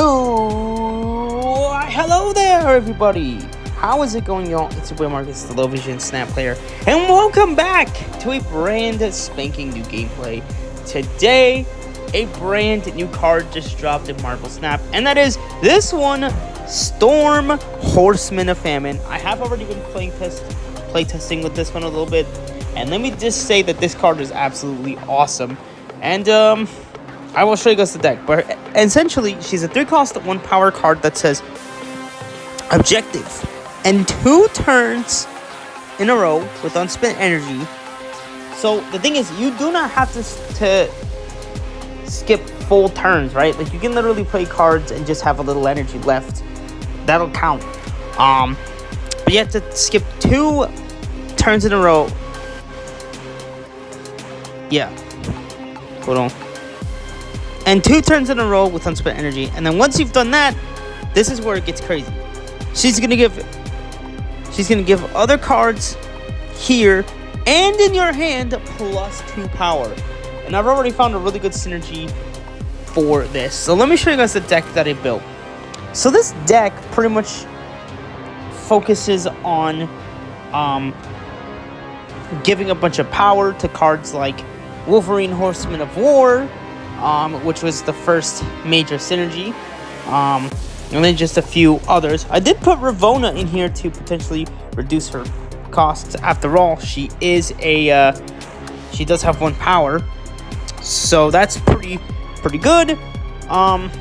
Oh, hello there, everybody. How is it going, y'all? It's your boy Marcus, the Low Vision Snap Player, and welcome back to a brand spanking new gameplay. Today, a brand new card just dropped in Marvel Snap, and that is this one, Storm Horseman of Famine. I have already been playtesting with this one a little bit, and let me just say that this card is absolutely awesome. And I will show you guys the deck, but essentially, she's a 3-cost 1 power card that says Objective, and 2 turns in a row with unspent energy. So the thing is, you do not have to skip full turns, right? Like, you can literally play cards and just have a little energy left. That'll count. But you have to skip 2 turns in a row. Yeah. Hold on. And 2 turns in a row with unspent energy. And then once you've done that, this is where it gets crazy. She's gonna give other cards here and in your hand plus 2 power. And I've already found a really good synergy for this. So let me show you guys the deck that I built. So this deck pretty much focuses on giving a bunch of power to cards like Wolverine Horseman of War, which was the first major synergy, and then just a few others. I did put Ravonna in here to potentially reduce her costs. After all, she does have 1 power, so that's pretty good. And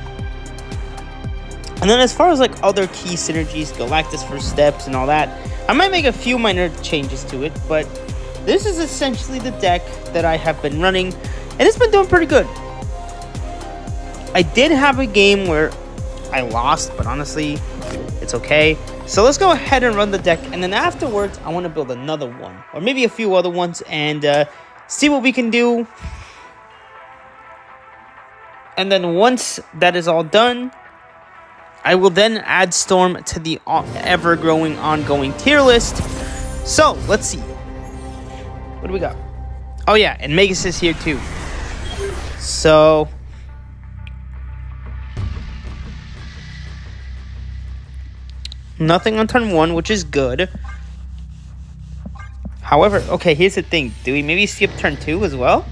then as far as like other key synergies, Galactus First Steps and all that, I might make a few minor changes to it, but this is essentially the deck that I have been running, and it's been doing pretty good. I did have a game where I lost, but honestly, it's okay. So let's go ahead and run the deck, and then afterwards, I want to build another one, or maybe a few other ones, and see what we can do. And then once that is all done, I will then add Storm to the ever-growing, ongoing tier list. So, let's see. What do we got? Oh yeah, and Magus is here too. So nothing on turn 1, which is good. However, okay, here's the thing. Do we maybe skip turn 2 as well?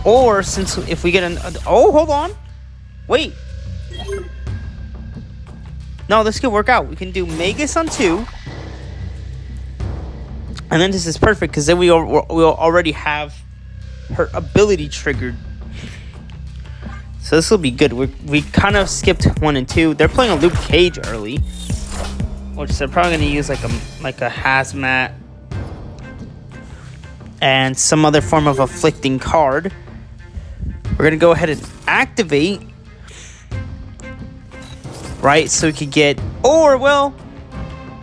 Or since if we get oh, hold on. Wait. No, this could work out. We can do Magus on 2. And then this is perfect because then we'll already have her ability triggered. So this will be good. We kind of skipped 1 and 2. They're playing a Luke Cage early, which they're probably going to use like a hazmat and some other form of afflicting card. We're going to go ahead and activate, right? So we could get, or well,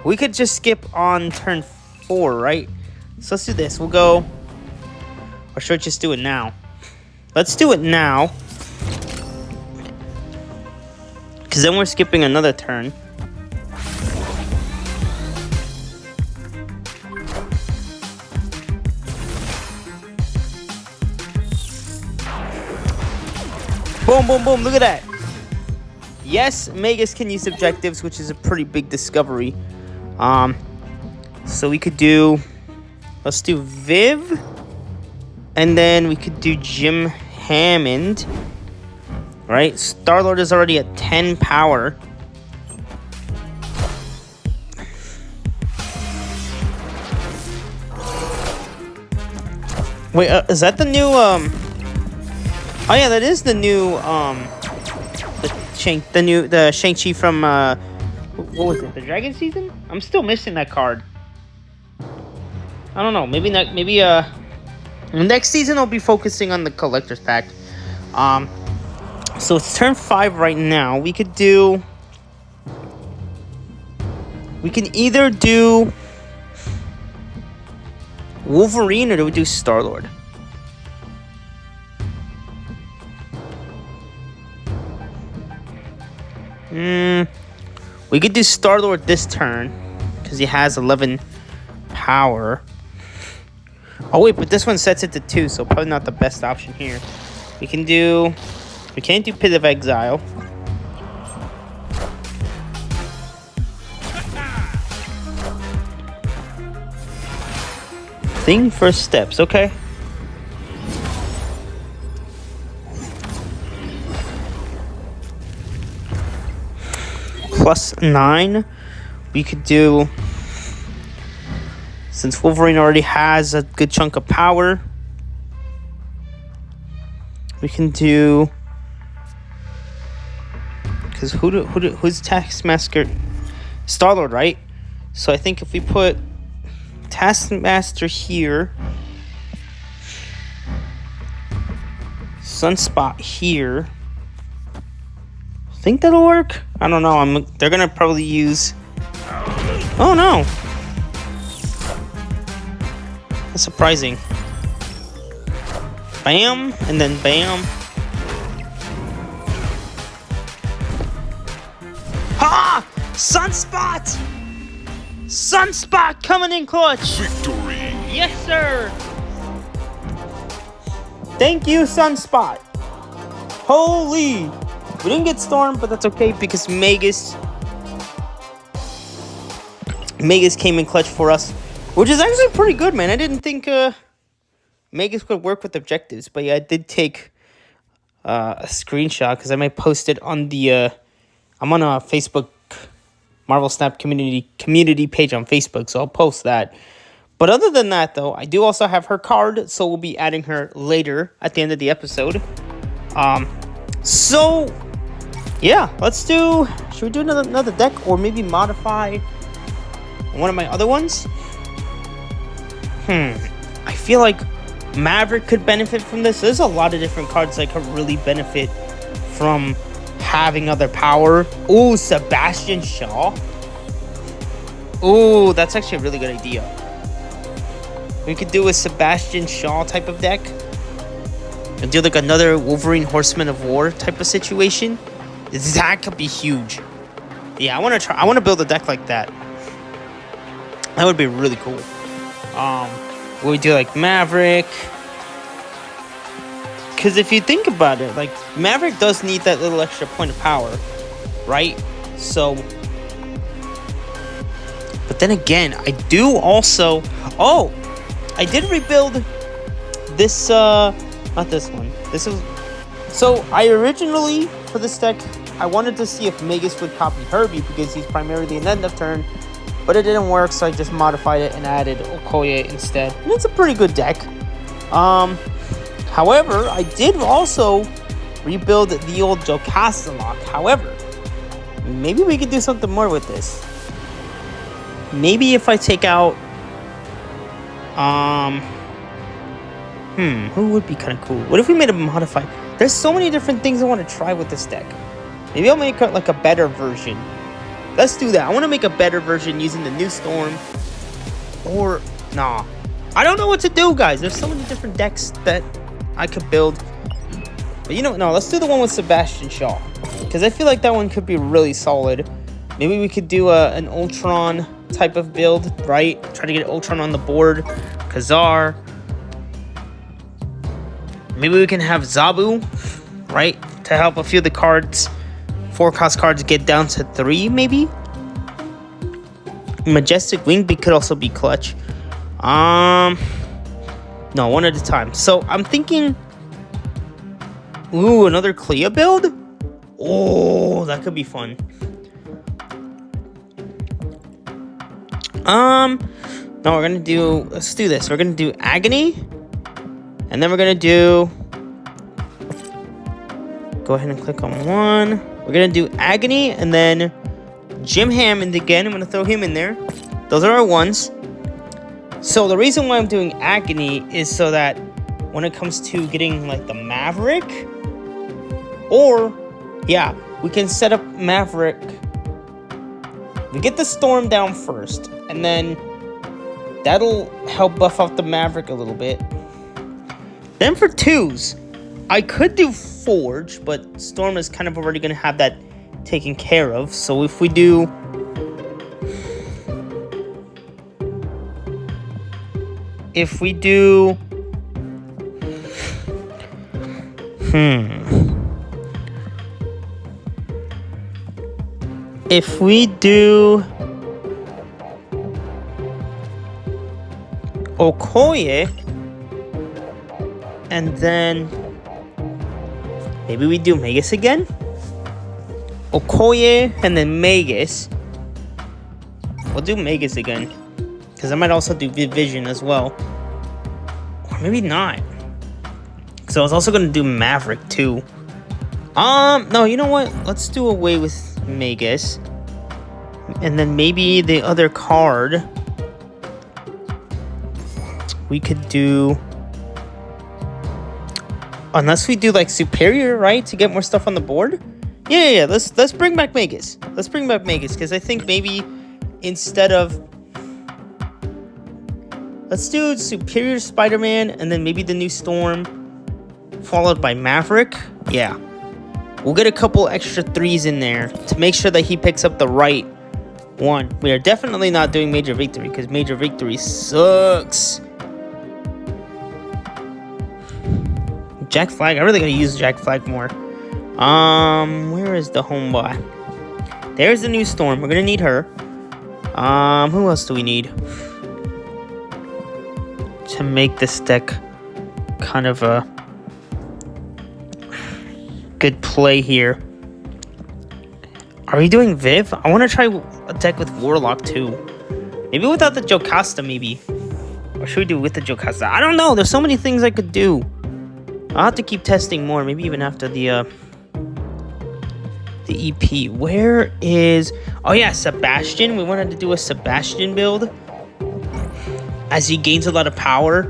we could just skip on turn 4, right? So let's do this. We'll go, or should I just do it now? Let's do it now, because then we're skipping another turn. Boom, boom, boom. Look at that. Yes, Magus can use objectives, which is a pretty big discovery. So we could do, let's do Viv, and then we could do Jim Hammond, right? Star-Lord is already at 10 power. Wait, is that the new, oh yeah, that is the new, the Shang-Chi from, what was it, the Dragon Season? I'm still missing that card. I don't know, maybe next season I'll be focusing on the collector's pack. So it's turn 5 right now. We can either do Wolverine or do we do Star-Lord? We could do Star-Lord this turn because he has 11 power. Oh wait, but this one sets it to 2, so probably not the best option here. We can't do Pit of Exile. Thing first steps, okay. +9. We could do, since Wolverine already has a good chunk of power, we can do, because who's Taskmaster? Star-Lord, right? So I think if we put Taskmaster here, Sunspot here, I think that'll work. I don't know. They're gonna probably use. Oh no! That's surprising. Bam, and then bam. Ha! Sunspot! Sunspot coming in clutch! Victory! Yes, sir! Thank you, Sunspot! Holy! We didn't get Storm, but that's okay because Magus came in clutch for us, which is actually pretty good, man. I didn't think Magus could work with objectives, but yeah, I did take a screenshot because I might post it on the I'm on a Facebook Marvel Snap community page on Facebook, so I'll post that. But other than that, though, I do also have her card, so we'll be adding her later at the end of the episode. So yeah, let's do. Should we do another deck, or maybe modify one of my other ones? I feel like Maverick could benefit from this. There's a lot of different cards that could really benefit from having other power. Ooh, Sebastian Shaw. Ooh, that's actually a really good idea. We could do a Sebastian Shaw type of deck and do like another Wolverine Horseman of War type of situation. That could be huge. Yeah, I want to build a deck like that. That would be really cool. We do like Maverick. Because if you think about it, like, Maverick does need that little extra point of power, right? So, but then again, I do also, I did rebuild this, not this one. This is, so I originally, for this deck, I wanted to see if Magus would copy Herbie because he's primarily an end of turn, but it didn't work, so I just modified it and added Okoye instead. And it's a pretty good deck. However, I did also rebuild the old Jocasta lock. However, maybe we could do something more with this. Maybe if I take out, who would be kind of cool? What if we made a modified? There's so many different things I want to try with this deck. Maybe I'll make like a better version. Let's do that. I want to make a better version using the new Storm. Or, nah. I don't know what to do, guys. There's so many different decks that I could build. But you know, no, let's do the one with Sebastian Shaw. Because I feel like that one could be really solid. Maybe we could do an Ultron type of build, right? Try to get Ultron on the board. Khazar. Maybe we can have Zabu, right? To help a few of the cards. 4-cost cards get down to 3, maybe? Majestic Wingbeat could also be clutch. No, one at a time. So I'm thinking, ooh, another Clea build? Oh, that could be fun. No, we're gonna do, let's do this. We're gonna do Agony, and then we're gonna do, go ahead and click on one. We're gonna do Agony, and then Jim Hammond again. I'm gonna throw him in there. Those are our ones. So the reason why I'm doing Agony is so that when it comes to getting like the Maverick, or yeah, we can set up Maverick. We get the Storm down first, and then that'll help buff out the Maverick a little bit. Then for 2s, I could do Forge, but Storm is kind of already going to have that taken care of. So if we do, if we do, Okoye, and then maybe we do Magus again. Okoye and then Magus. We'll do Magus again, because I might also do Vision as well, or maybe not. So I was also gonna do Maverick too. No, you know what? Let's do away with Magus, and then maybe the other card we could do, unless we do like Superior, right, to get more stuff on the board. Yeah. Let's bring back Magus. Let's bring back Magus, because I think maybe instead of, let's do Superior Spider-Man and then maybe the new Storm, followed by Maverick. Yeah, we'll get a couple extra 3s in there to make sure that he picks up the right one. We are definitely not doing Major Victory, because Major Victory sucks. Jack Flag. I really gotta use Jack Flag more. Where is the homebot? There's the new Storm. We're gonna need her. Who else do we need to make this deck kind of a good play here? Are we doing Viv? I want to try a deck with Warlock too. Maybe without the Jocasta, maybe. Or should we do with the Jocasta? I don't know. There's so many things I could do. I'll have to keep testing more. Maybe even after the EP. Where is... Oh yeah, Sebastian. We wanted to do a Sebastian build, as he gains a lot of power.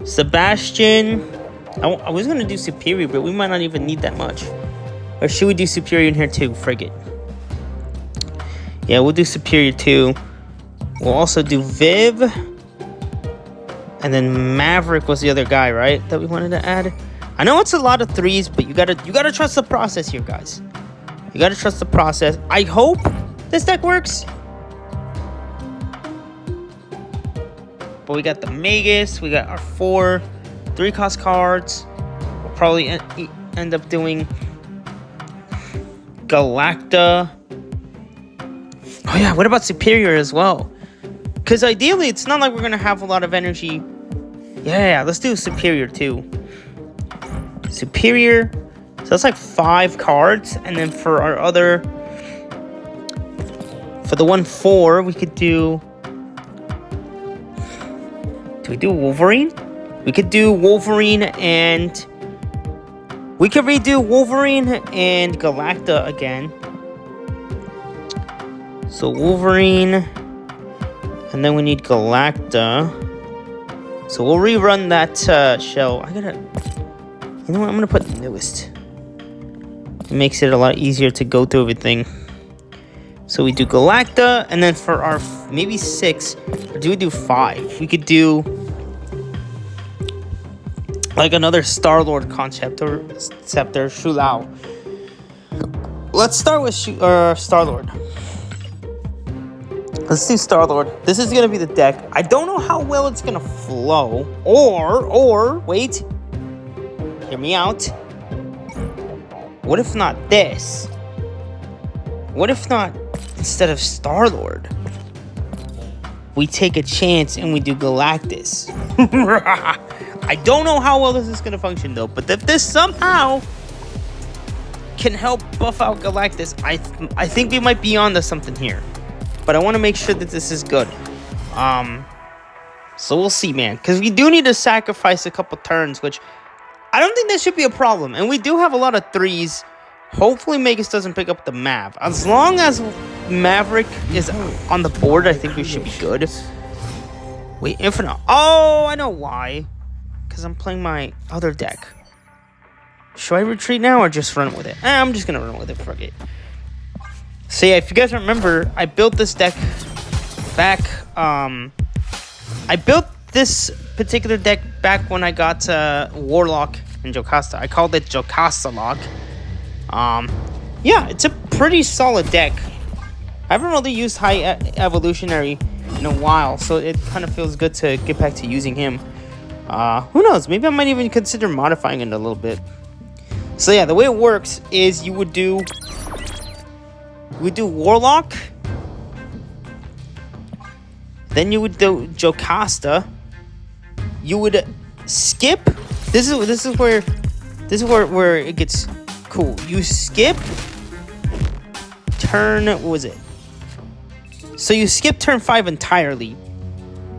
Sebastian. I was going to do Superior, but we might not even need that much. Or should we do Superior in here too? Frigate. Yeah, we'll do Superior too. We'll also do Viv. And then Maverick was the other guy, right, that we wanted to add. I know it's a lot of 3s, but you gotta trust the process here, guys. You gotta trust the process. I hope this deck works. But we got the Magus. We got our 4 3-cost cards. We'll probably end up doing Galacta. Oh yeah, what about Superior as well? Because ideally, it's not like we're going to have a lot of energy. Yeah, let's do Superior too. Superior. So that's like 5 cards. And then for our other... For the 1/4, we could do... Do we do Wolverine? We could do Wolverine and... We could redo Wolverine and Galacta again. So Wolverine... And then we need Galacta. So we'll rerun that shell. You know what? I'm gonna put newest. It makes it a lot easier to go through everything. So we do Galacta, and then for our maybe 6, or do we do 5? We could do like another Star-Lord concept or Scepter, Shulao. Let's start with Star-Lord. Let's do Star-Lord. This is going to be the deck. I don't know how well it's going to flow. Or, wait. Hear me out. What if not this? What if not, instead of Star-Lord, we take a chance and we do Galactus? I don't know how well this is going to function, though. But if this somehow can help buff out Galactus, I think we might be onto something here. But I want to make sure that this is good. So we'll see, man. Because we do need to sacrifice a couple turns, which I don't think that should be a problem. And we do have a lot of 3s. Hopefully Magus doesn't pick up the Mav. As long as Maverick is on the board, I think we should be good. Wait, Infinite. Oh, I know why. Because I'm playing my other deck. Should I retreat now or just run with it? I'm just going to run with it. Fuck it. So yeah, if you guys remember, I built this deck back, I built this particular deck back when I got Warlock and Jocasta. I called it Jocasta Lock. Yeah, it's a pretty solid deck. I haven't really used High Evolutionary in a while, so it kind of feels good to get back to using him. Who knows, maybe I might even consider modifying it a little bit. So yeah, the way it works is you would do... We do Warlock. Then you would do Jocasta. you would skip. This is where it gets cool. You skip turn, what was it? So you skip turn 5 entirely,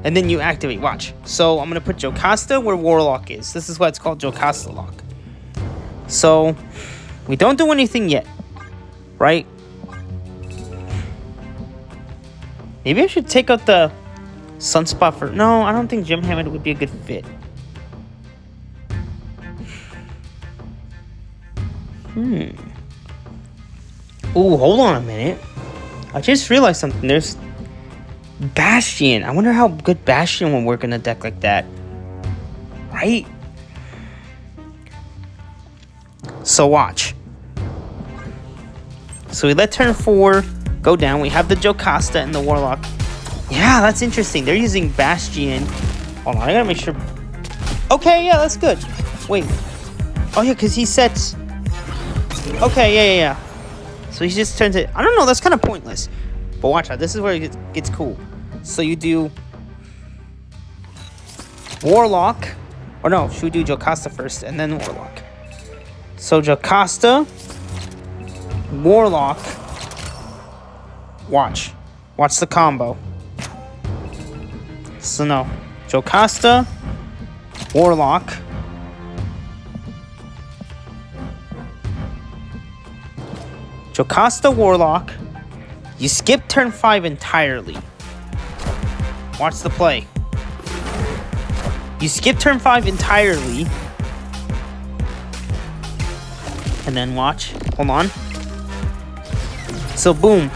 and then you activate. Watch. So I'm gonna put Jocasta where Warlock is. This is why it's called Jocasta Lock. So we don't do anything yet, right? Maybe I should take out the Sunspot for... No, I don't think Jim Hammond would be a good fit. Ooh, hold on a minute. I just realized something. There's Bastion. I wonder how good Bastion will work in a deck like that. Right? So watch. So we let turn 4 go down. We have the Jocasta and the Warlock. Yeah, that's interesting. They're using Bastion. Hold on, I gotta make sure. Okay, yeah, that's good. Wait. Oh, yeah, because he sets... Okay, yeah. So he just turns it... I don't know, that's kind of pointless. But watch out, this is where it gets cool. So you do... Warlock. Or no, should we do Jocasta first and then Warlock? So Jocasta... Warlock... Watch the combo. So no, Jocasta, Warlock, Jocasta, Warlock. You skip turn 5 entirely. Watch the play. You skip turn 5 entirely, and then watch. Hold on. So boom.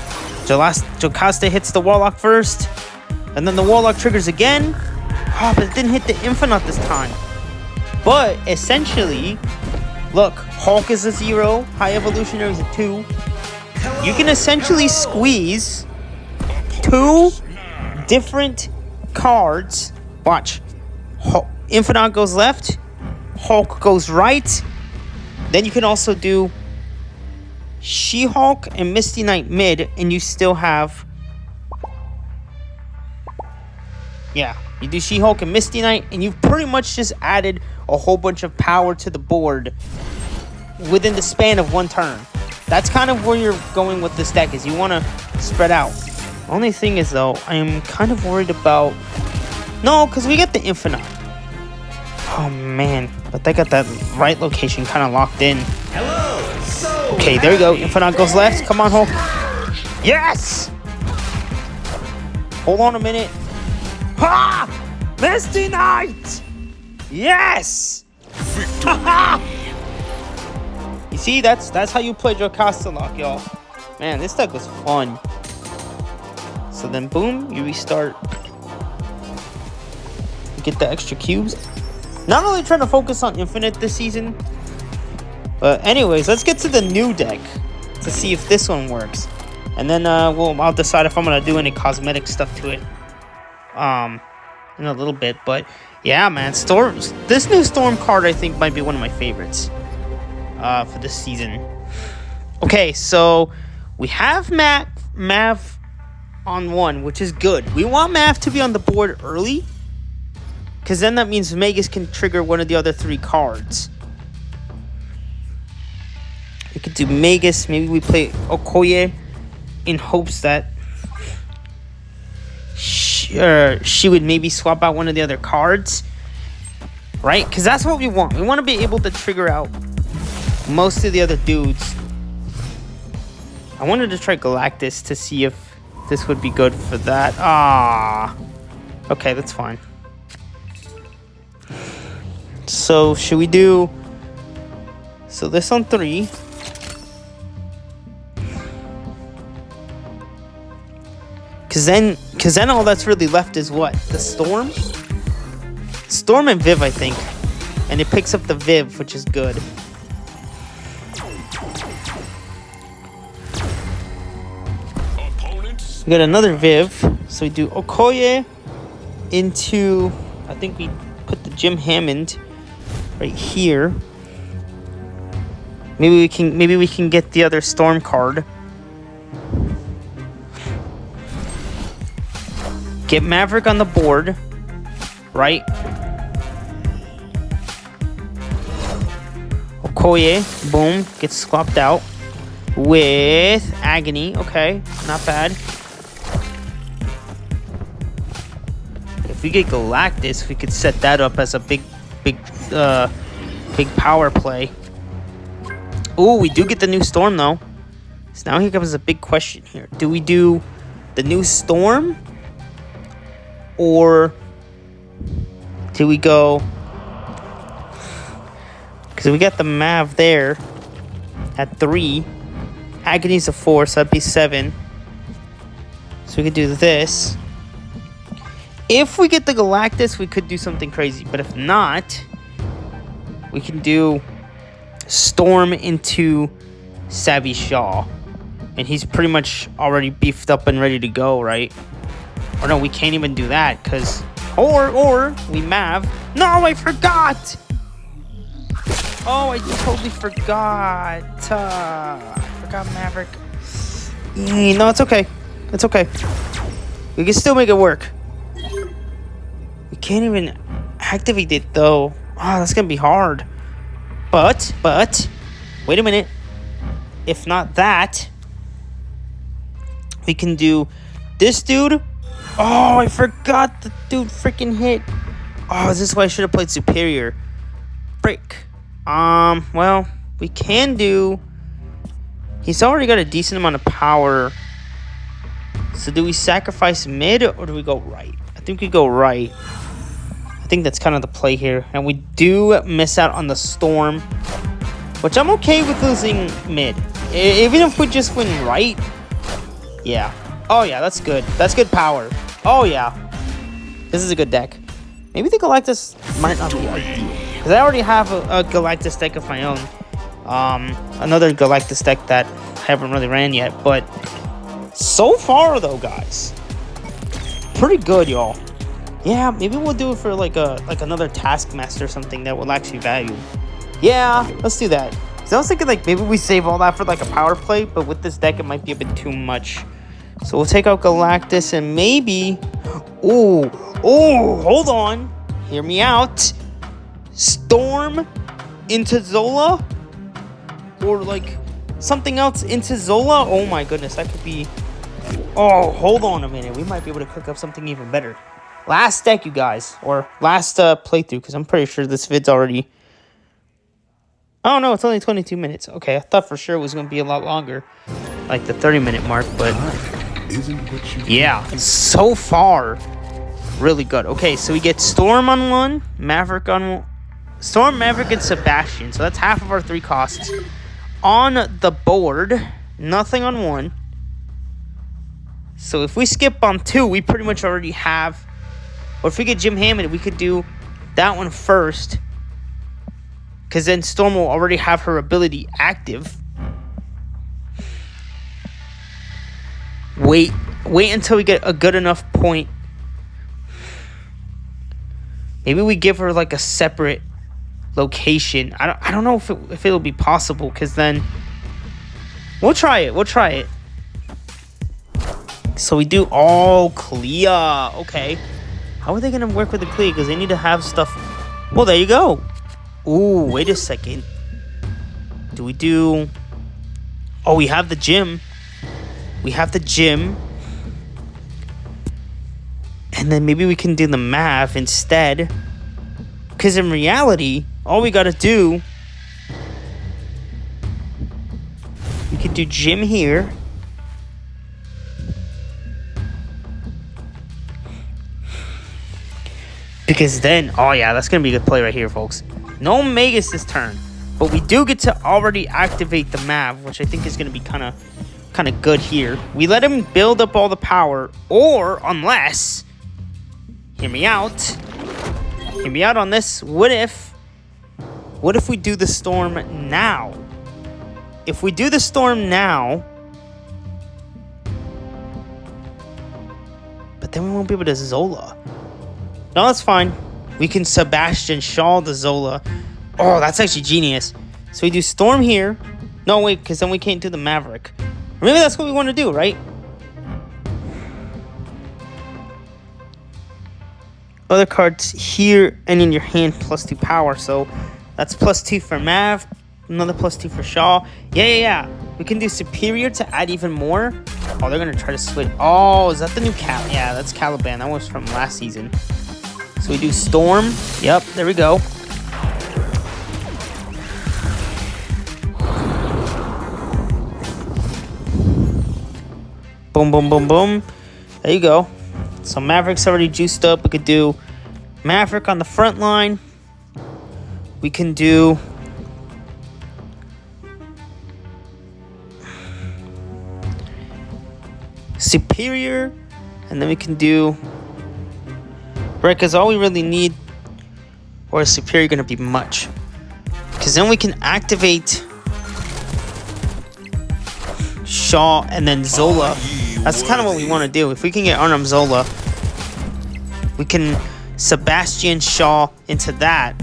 Jocasta hits the Warlock first, and then the Warlock triggers again. Oh, but it didn't hit the Infinite this time. But essentially, look, Hulk is a 0, High Evolutionary is a 2. You can essentially squeeze 2 different cards. Watch. Infinite goes left, Hulk goes right. Then you can also do She-Hulk and Misty Knight mid, and you still have... Yeah, you do She-Hulk and Misty Knight, and you've pretty much just added a whole bunch of power to the board within the span of one turn. That's kind of where you're going with this deck, is you want to spread out. Only thing is, though, I am kind of worried about... No, because we get the Infinite. Oh, man. But they got that right location kind of locked in. Okay, there you go. Infinite goes left. Come on, Hulk. Yes! Hold on a minute. Ha! Misty Knight! Yes! You see, that's how you play Jocasta Lock, y'all. Man, this deck was fun. So then, boom, you restart. You get the extra cubes. Not really trying to focus on Infinite this season. But anyways, let's get to the new deck to see if this one works. And then I'll decide if I'm going to do any cosmetic stuff to it in a little bit. But yeah, man, this new Storm card I think might be one of my favorites for this season. Okay, so we have Mav on 1, which is good. We want Mav to be on the board early, because then that means Magus can trigger one of the other 3 cards. We could do Magus. Maybe we play Okoye in hopes that she would maybe swap out one of the other cards. Right? Because that's what we want. We want to be able to trigger out most of the other dudes. I wanted to try Galactus to see if this would be good for that. Okay, that's fine. So, should we do... So, this on 3... Cause then all that's really left is what? The Storm? Storm and Viv, I think. And it picks up the Viv, which is good. We got another Viv. So we do Okoye into... I think we put the Jim Hammond right here. Maybe we can get the other Storm card. Get Maverick on the board, right? Okoye, boom, gets swapped out with Agony. Okay, not bad. If we get Galactus, we could set that up as a big power play. Ooh, we do get the new Storm though. So now here comes a big question here. Do we do the new Storm? Or do we go... Because we got the Mav there at 3. Agony's a 4, so that'd be 7. So we could do this. If we get the Galactus, we could do something crazy. But if not, we can do Storm into Savvy Shaw. And he's pretty much already beefed up and ready to go, right? Or no, we can't even do that, because... Or we Mav. No, I forgot! Oh, I totally forgot. I forgot Maverick. No, it's okay. It's okay. We can still make it work. We can't even activate it, though. Oh, that's going to be hard. But, wait a minute. If not that, we can do this dude. Oh, I forgot the dude freaking hit. Oh, this is why I should have played Superior. Frick. Well, we can do... He's already got a decent amount of power. So do we sacrifice mid or do we go right? I think we go right. I think that's kind of the play here. And we do miss out on the Storm, which I'm okay with losing mid. Even if we just win right. Yeah. Oh, yeah, that's good. That's good power. Oh, yeah. This is a good deck. Maybe the Galactus might not be ideal. Because I already have a Galactus deck of my own. Another Galactus deck that I haven't really ran yet. But so far, though, guys, pretty good, y'all. Yeah, maybe we'll do it for like another Taskmaster or something that will actually value. Yeah, let's do that. So I was thinking like maybe we save all that for like a power play, but with this deck it might be a bit too much. So we'll take out Galactus and maybe... Oh, hold on. Hear me out. Storm into Zola? Or like something else into Zola? Oh my goodness, that could be... Oh, hold on a minute. We might be able to cook up something even better. Last deck, you guys. Or last playthrough, because I'm pretty sure this vid's already... Oh no, it's only 22 minutes. Okay, I thought for sure it was going to be a lot longer. Like the 30-minute mark, but... Yeah, so far, really good. Okay, so we get Storm on one, Maverick on one. Storm, Maverick, and Sebastian. So that's half of our 3 costs. On the board, nothing on 1. So if we skip on 2, we pretty much already have... Or if we get Jim Hammond, we could do that one first. Because then Storm will already have her ability active. Wait until we get a good enough point. Maybe we give her like a separate location. I don't know if it'll be possible, because then we'll try it. So we do all Clea. Okay. How are they gonna work with the Clea? Because they need to have stuff. Well, there you go. Ooh, wait a second. Do we do... Oh, we have the gym. And then maybe we can do the Mav instead. Because in reality, all we gotta do... We could do Jim here. Because then... Oh yeah, that's gonna be a good play right here, folks. No Magus this turn. But we do get to already activate the Mav, which I think is gonna be kind of good here. We let him build up all the power, or unless, hear me out on this. What if we do the Storm now? If we do the Storm now, but then we won't be able to Zola. No, that's fine. We can Sebastian Shaw the Zola. Oh, that's actually genius. So we do Storm here. No, wait, because then we can't do the Maverick. Or maybe that's what we want to do, right? Other cards here and in your hand +2 power. So that's +2 for Mav, Another +2 for Shaw. Yeah. We can do Superior to add even more. Oh, they're going to try to switch. Oh, is that the new Cal? Yeah, that's Caliban. That was from last season. So we do Storm. Yep, there we go. Boom. There you go. So Maverick's already juiced up. We could do Maverick on the front line. We can do Superior. And then we can do... Right, because all we really need... Or is Superior going to be much? Because then we can activate Shaw and then Zola. That's kind of what we want to do. If we can get Arnim Zola, we can Sebastian Shaw into that.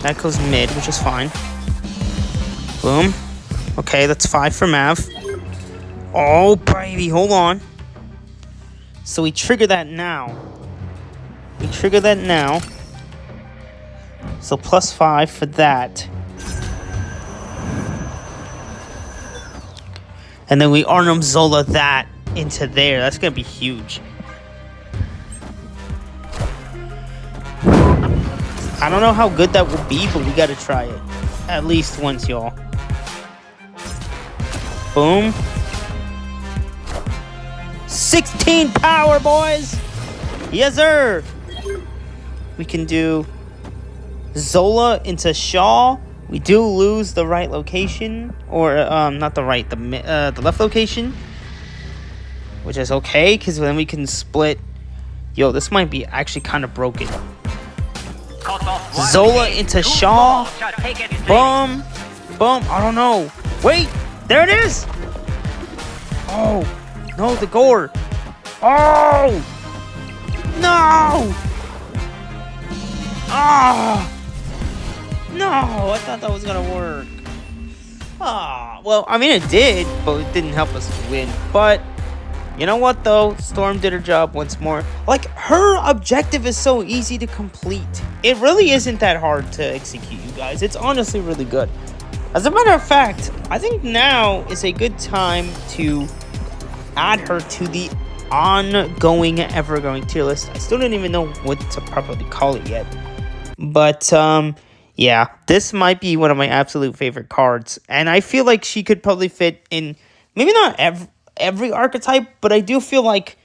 That goes mid, which is fine. Boom. Okay, that's 5 for Mav. Oh, baby, hold on. So we trigger that now. So +5 for that. And then we Arnim Zola that into there. That's going to be huge. I don't know how good that will be, but we got to try it. At least once, y'all. Boom. 16 power, boys. Yes, sir. We can do Zola into Shaw. We do lose the right location, or not the right, the left location, which is okay, because then we can split. Yo, this might be actually kind of broken. Zola into Shaw. Boom. I don't know. Wait, there it is. Oh, no, the gore. Oh, no. No, I thought that was gonna work. Well, I mean it did, but it didn't help us win. But you know what though? Storm did her job once more. Like, her objective is so easy to complete. It really isn't that hard to execute, you guys. It's honestly really good. As a matter of fact, I think now is a good time to add her to the ongoing, ever-growing tier list. I still don't even know what to properly call it yet. But, yeah, this might be one of my absolute favorite cards. And I feel like she could probably fit in, maybe not every archetype, but I do feel like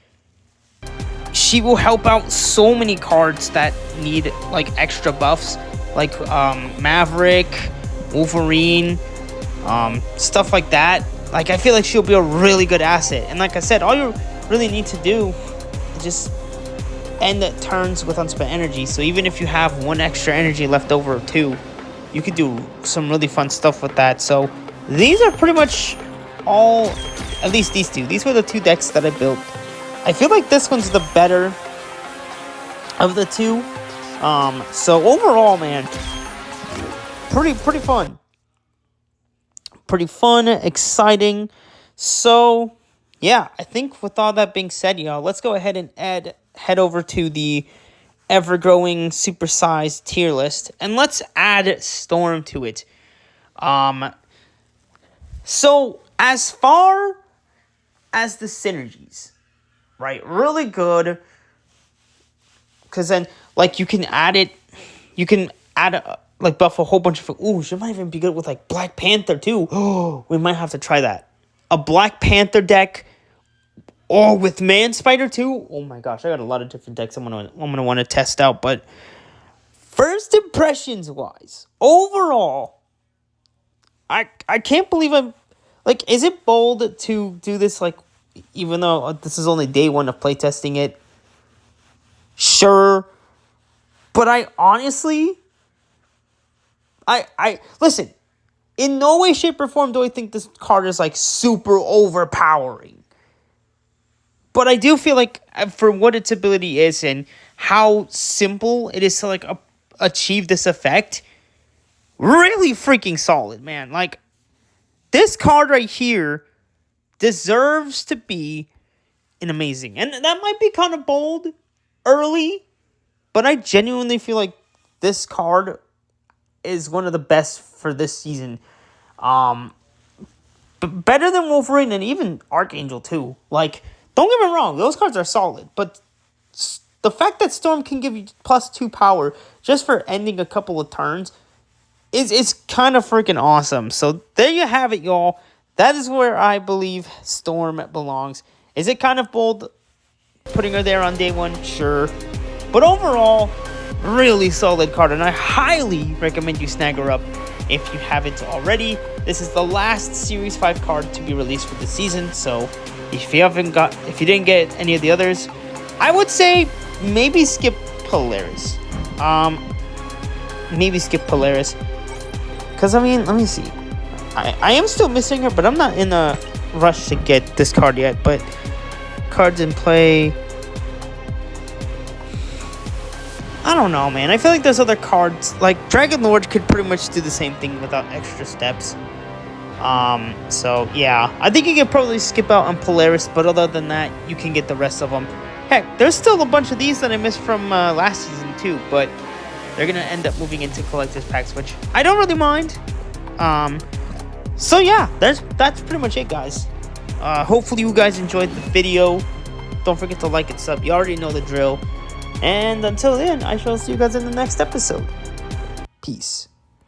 she will help out so many cards that need, like, extra buffs. Like, Maverick, Wolverine, stuff like that. Like, I feel like she'll be a really good asset. And like I said, all you really need to do is just end the turns with unspent energy. So even if you have 1 extra energy left over or 2, you could do some really fun stuff with that. So these are pretty much all, at least these two. These were the 2 decks that I built. I feel like this one's the better of the 2. So overall, man, pretty fun. Pretty fun, exciting. So yeah, I think with all that being said, y'all, let's go ahead and head over to the ever-growing supersized tier list, and let's add Storm to it. So as far as the synergies, right, really good, because then, like, you can add it, like, buff a whole bunch of, ooh, she might even be good with, like, Black Panther, too. Oh, we might have to try that. A Black Panther deck, or with Man Spider, too. Oh, my gosh, I got a lot of different decks I'm gonna want to test out, but first impressions-wise, overall, I can't believe I'm, like, is it bold to do this, like, even though this is only day 1 of playtesting it? Sure, but I honestly... I listen, in no way, shape, or form do I think this card is, like, super overpowering. But I do feel like, for what its ability is and how simple it is to, like, achieve this effect, really freaking solid, man. Like, this card right here deserves to be an amazing. And that might be kind of bold early, but I genuinely feel like this card is one of the best for this season. But better than Wolverine and even Archangel too. Like, don't get me wrong, those cards are solid, but the fact that Storm can give you +2 power just for ending a couple of turns is kind of freaking awesome. So there you have it, y'all. That is where I believe Storm belongs. Is it kind of bold putting her there on day one? Sure. But overall, really solid card, and I highly recommend you snag her up if you haven't already. This is the last Series 5 card to be released for the season, so if you didn't get any of the others, I would say maybe skip Polaris. Maybe skip Polaris. Because, I mean, let me see. I am still missing her, but I'm not in a rush to get this card yet. But cards in play, I don't know, man. I feel like there's other cards. Like, Dragon Lord could pretty much do the same thing without extra steps. So, yeah. I think you can probably skip out on Polaris, but other than that, you can get the rest of them. Heck, there's still a bunch of these that I missed from last season, too. But they're going to end up moving into collector's packs, which I don't really mind. So, yeah. That's pretty much it, guys. Hopefully you guys enjoyed the video. Don't forget to like and sub. You already know the drill. And until then, I shall see you guys in the next episode. Peace.